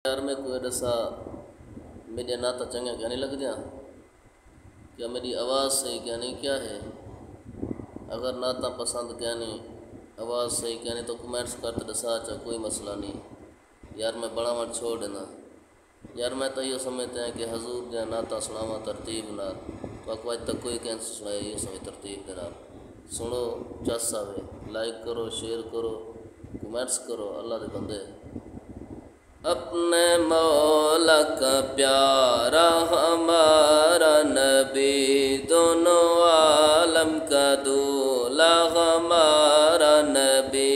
یار میں کوئی دسا میرے ناتا چنگا کیا نہیں لگ دیا؟ کیا میری آواز صحیح کیا نہیں کیا ہے؟ اگر ناتا پسند کیا نہیں آواز صحیح کیا نہیں تو کمنٹس کرتے دسا چاہ کوئی مسئلہ نہیں یار میں بڑا مت چھوڑ دینا یار میں تو یہ سمجھتے ہیں کہ حضور جہاں ناتا سناوا ترتیب نال تو اج تک کوئی کینس سنایا یہ سمجھ ترتیب نال سنو چس آوے لائک کرو شیئر کرو کمنٹس کرو اللہ دے بندے اپنے مولا کا پیارا ہمارا نبی دونوں عالم کا دولا ہمارا نبی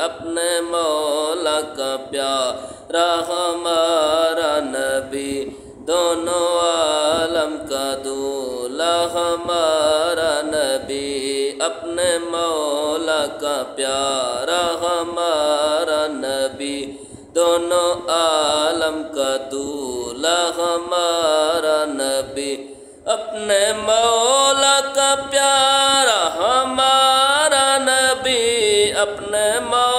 اپنے مولا کا پیارا ہمارا نبی دونوں عالم کا دولا ہمارا نبی اپنے مولا کا پیارا ہمارا نبی دونوں عالم کا دولا ہمارا نبی اپنے مولا کا پیارا ہمارا نبی اپنے مولا